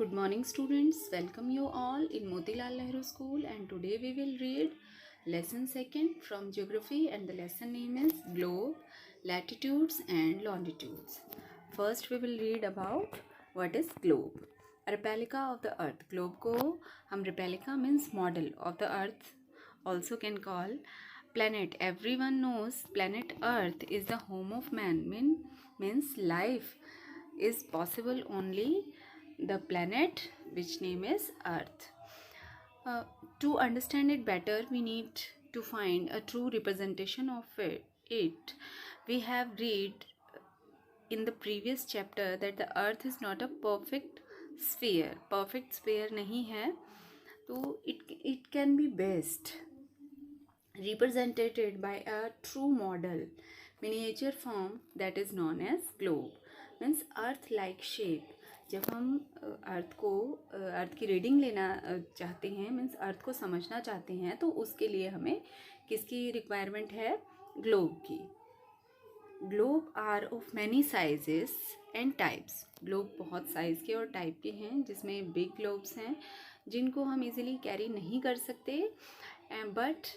Good morning students, welcome you all in Motilal Nehru School, and today we will read lesson 2nd from geography, and the lesson name is globe, latitudes and longitudes. First we will read about what is globe. A replica of the earth. Globe को हम replica means model of the earth also can call planet. Everyone knows planet earth is the home of man. Means life is possible only the planet which name is earth. To understand it better, we need to find a true representation of it. We have read in the previous chapter that the earth is not a perfect sphere. Perfect sphere नहीं है, तो it can be best represented by a true model miniature form that is known as globe. Means earth like shape. जब हम अर्थ की reading लेना चाहते हैं, means earth को समझना चाहते हैं, तो उसके लिए हमें किसकी रिक्वायरमेंट है? ग्लोब की. Globe are of many sizes and types. Globe बहुत साइज़ के और टाइप के हैं, जिसमें बिग ग्लोब्स हैं जिनको हम इजीली कैरी नहीं कर सकते, बट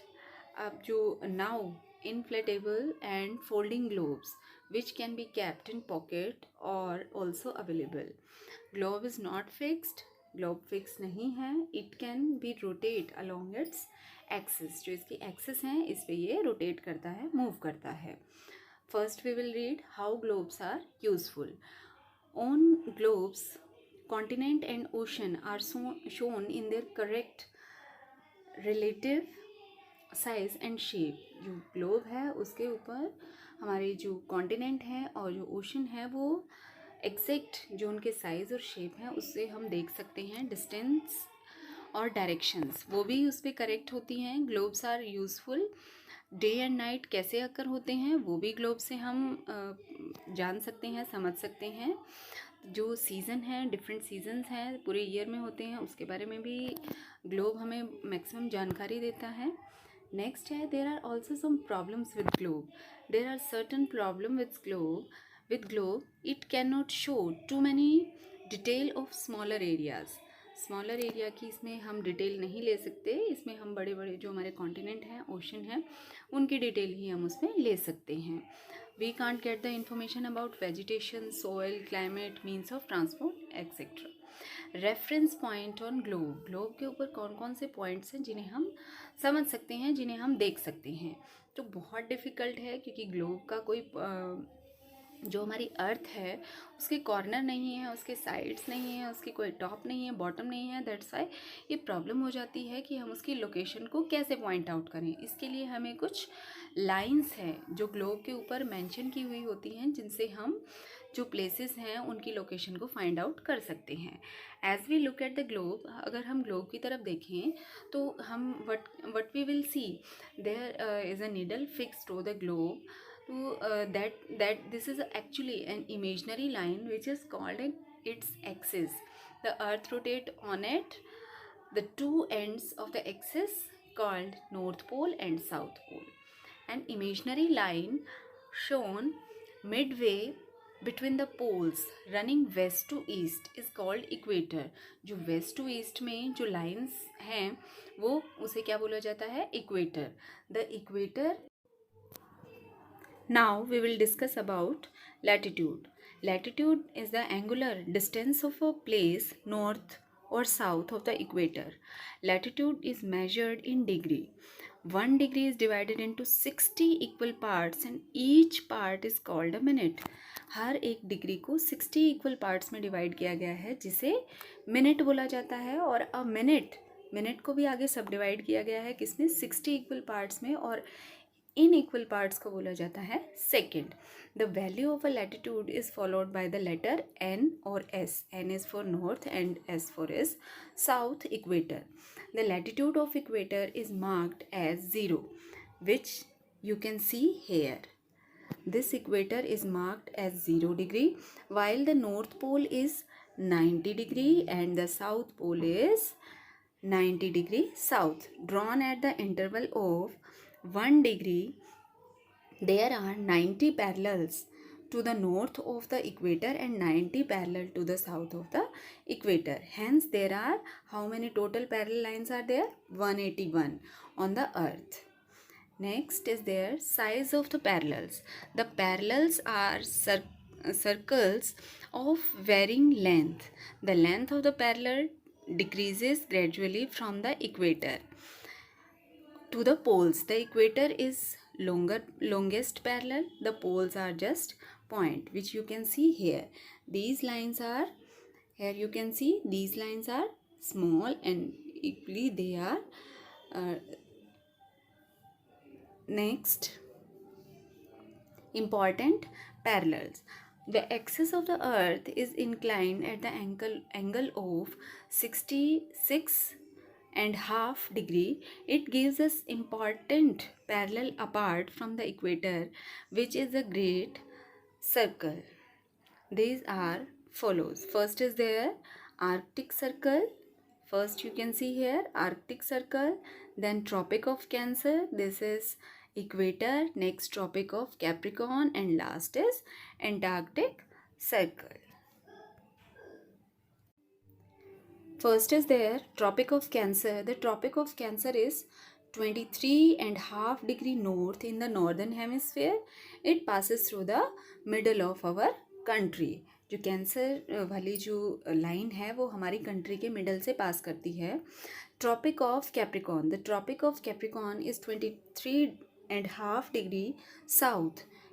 अब जो now inflatable and folding globes which can be kept in pocket or also available. Globe is not fixed. Globe fixed नहीं है. It can be rotate along its axis. जो इसकी axis हैं, इस पे ये rotate करता है, move करता है. First we will read how globes are useful. On globes, continent and ocean are shown in their correct relative size and shape. जो ग्लोब है उसके ऊपर हमारे जो कॉन्टिनेंट है और जो ओशन है वो एग्जैक्ट जो उनके साइज़ और शेप है उससे हम देख सकते हैं. डिस्टेंस और डायरेक्शंस वो भी उस पर करेक्ट होती हैं. Globes are useful. Day and night कैसे अकर होते हैं वो भी ग्लोब से हम जान सकते हैं, समझ सकते हैं. जो सीज़न है, डिफरेंट सीजन्स हैं, पूरे ईयर में होते हैं, उसके बारे में भी ग्लोब हमें मैक्सिमम जानकारी देता है. नेक्स्ट है, there are also some problems with globe. There are certain problem with globe. It can not show too many detail of smaller areas. Smaller area की इसमें हम डिटेल नहीं ले सकते. इसमें हम बड़े बड़े जो हमारे कॉन्टिनेंट हैं, ओशन है, उनकी डिटेल ही हम उसमें ले सकते हैं. We can't get the information about vegetation, soil, climate, means of transport etcetera. Reference point on globe. Globe के ऊपर कौन कौन से पॉइंट्स हैं जिन्हें हम समझ सकते हैं, जिन्हें हम देख सकते हैं. तो बहुत डिफ़िकल्ट है क्योंकि ग्लोब का कोई जो हमारी अर्थ है उसके कॉर्नर नहीं है, उसके साइड्स नहीं है, उसकी कोई टॉप नहीं है, बॉटम नहीं है. दैट्स वाई ये प्रॉब्लम हो जाती है कि हम उसकी लोकेशन को कैसे पॉइंट आउट करें. इसके लिए हमें कुछ लाइंस हैं जो ग्लोब के ऊपर मेंशन की हुई होती हैं, जिनसे हम जो प्लेसेस हैं उनकी लोकेशन को फाइंड आउट कर सकते हैं. As we look at the globe, अगर हम ग्लोब की तरफ देखें तो हम what we will see, there is a needle fix to the globe. that this is actually an imaginary line which is called its axis. The earth rotate on it. The two ends of the axis called north pole and south pole. An imaginary line shown midway between the poles running west to east is called equator. जो west to east में जो lines हैं वो उसे क्या बोला जाता है? equator. The equator. Now we will discuss about latitude. Latitude is the angular distance of a place north or south of the equator. Latitude is measured in degree. 1 degree is divided into 60 equal parts and each part is called a minute. हर एक degree को 60 equal parts में divide किया गया है, जिसे minute बोला जाता है. और अ मिनट को भी आगे सब डिवाइड किया गया है किसमें? 60 इक्वल पार्ट्स में, और इन इक्वल पार्ट्स को बोला जाता है second. The value of a latitude is followed by the letter N और S. N is for north and S for is south equator. The latitude of equator is marked as 0 which you can see here. This equator is marked as 0 degree, while the north pole is 90 degree and the south pole is 90 degree south. Drawn at the interval of 1 degree, there are 90 parallels to the north of the equator and 90 parallel to the south of the equator. Hence there are how many total parallel lines are there? 181 on the earth. Next is there size of the parallels. The parallels are circles of varying length. The length of the parallel decreases gradually from the equator to the poles. The equator is longest parallel. The poles are just point, which you can see here. These lines are, here you can see these lines are small and equally they are next important parallels. The axis of the earth is inclined at the angle of 66.5 degree. It gives us important parallel apart from the equator, which is a great circle. These are follows. First is there Arctic Circle. First you can see here Arctic Circle, then Tropic of Cancer, this is equator, next Tropic of Capricorn, and last is Antarctic Circle. First is there Tropic of Cancer. The Tropic of Cancer is 23.5 degree north in the northern hemisphere. It passes through the middle of our country. जो cancer वाली जो line है वो हमारी country के middle से पास करती है. Tropic of Capricorn. The tropic of Capricorn is 23.5 degree south.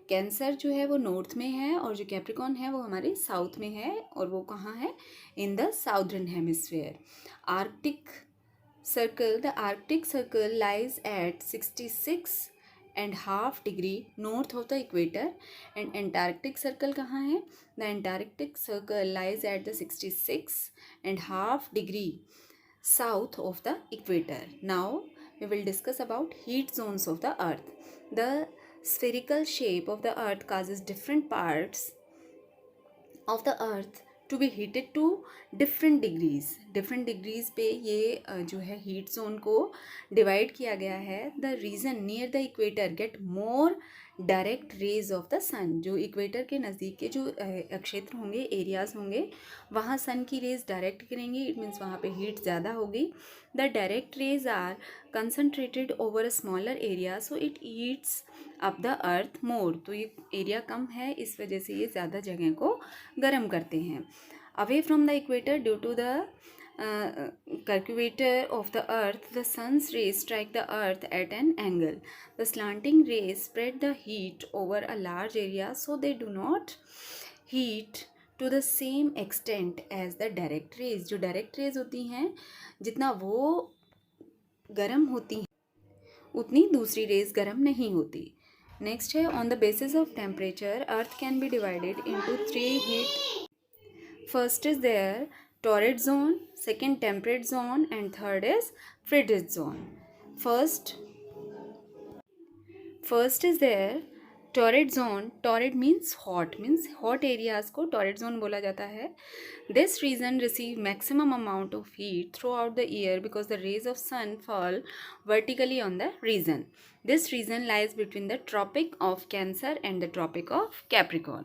Cancer जो है वो नॉर्थ में है और जो कैप्रिकॉर्न है वो हमारे साउथ में है और वो कहाँ है? In the southern hemisphere. Arctic circle. The Arctic circle lies at 66.5 degree north of the equator, and Antarctic Circle कहाँ है? The Antarctic Circle lies at the 66.5 degree south of the equator. Now we will discuss about heat zones of the earth. The spherical shape of the earth causes different parts of the earth to be heated to different degrees. different degrees पे ये जो है heat zone को divide किया गया है. The region near the equator get more direct rays of the sun. जो equator के नज़दीक के जो क्षेत्र होंगे, एरियाज़ होंगे, वहाँ सन की रेज डायरेक्ट गिरेंगी. इट मीन्स वहाँ पे हीट ज़्यादा होगी. The direct rays are concentrated over a smaller area, so it eats up the earth more. तो ये एरिया कम है, इस वजह से ये ज़्यादा जगह को गर्म करते हैं. Away from the equator due to the curvature of the earth, the sun's rays strike the earth at an angle. The slanting rays spread the heat over a large area, so they do not heat to the same extent as the direct rays. जो direct rays होती हैं, जितना वो गर्म होती हैं उतनी दूसरी रेज गर्म नहीं होती. नेक्स्ट है on the basis of temperature, earth can be divided into 3 heat. First is there torrid zone, second temperate zone, and third is frigid zone. First is there torrid zone. Torrid means hot areas को torrid zone बोला जाता है. This region receive maximum amount of heat throughout the year because the rays of sun fall vertically on the region. This region lies between the Tropic of Cancer and the Tropic of Capricorn.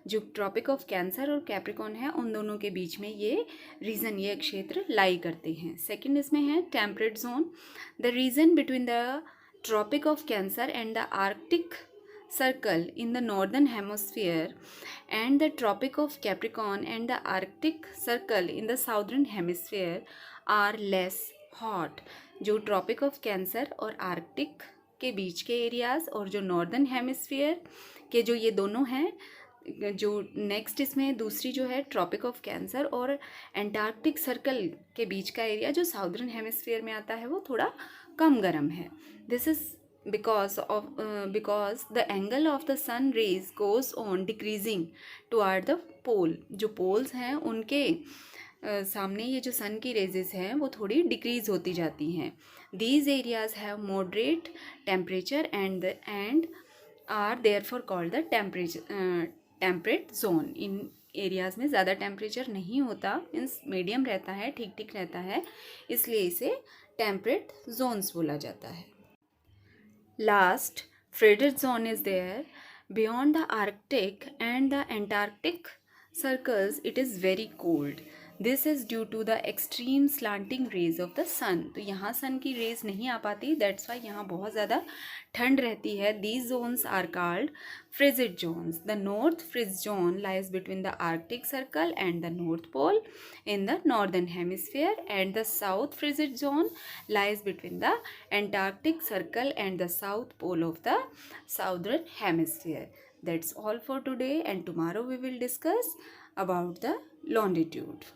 जो Tropic of Cancer और Capricorn है, उन दोनों के बीच में ये reason, ये क्षेत्र लाई करते हैं. सेकेंड इसमें है temperate zone. The region between the Tropic of Cancer and the Arctic Circle in the northern hemisphere and the Tropic of Capricorn and the Arctic Circle in the southern hemisphere are less hot. जो Tropic of Cancer और Arctic के बीच के areas और जो northern hemisphere के जो ये दोनों हैं, जो नेक्स्ट इसमें दूसरी जो है ट्रॉपिक ऑफ कैंसर और एंटार्क्टिक सर्कल के बीच का एरिया जो साउदर्न हेमिस्फीयर में आता है, वो थोड़ा कम गर्म है. This is because the angle of the sun rays goes on decreasing toward the pole. जो poles हैं उनके सामने ये जो सन की रेजेस हैं वो थोड़ी डिक्रीज होती जाती हैं. These areas have moderate temperature and are therefore called the temperate zone. In areas में ज़्यादा टेम्परेचर नहीं होता, मीन्स मीडियम रहता है, ठीक ठीक रहता है, इसलिए इसे टेम्परेट जोन्स बोला जाता है. Last, frigid zone is there. Beyond the Arctic and the Antarctic circles, it is very cold. This is due to the extreme slanting rays of the sun. तो यहाँ sun की rays नहीं आ पाती, that's why यहाँ बहुत ज़्यादा ठंड रहती है. These zones are called frigid zones. The north frigid zone lies between the Arctic Circle and the North Pole in the northern hemisphere, and the south frigid zone lies between the Antarctic Circle and the South Pole of the southern hemisphere. That's all for today, and tomorrow we will discuss about the longitude.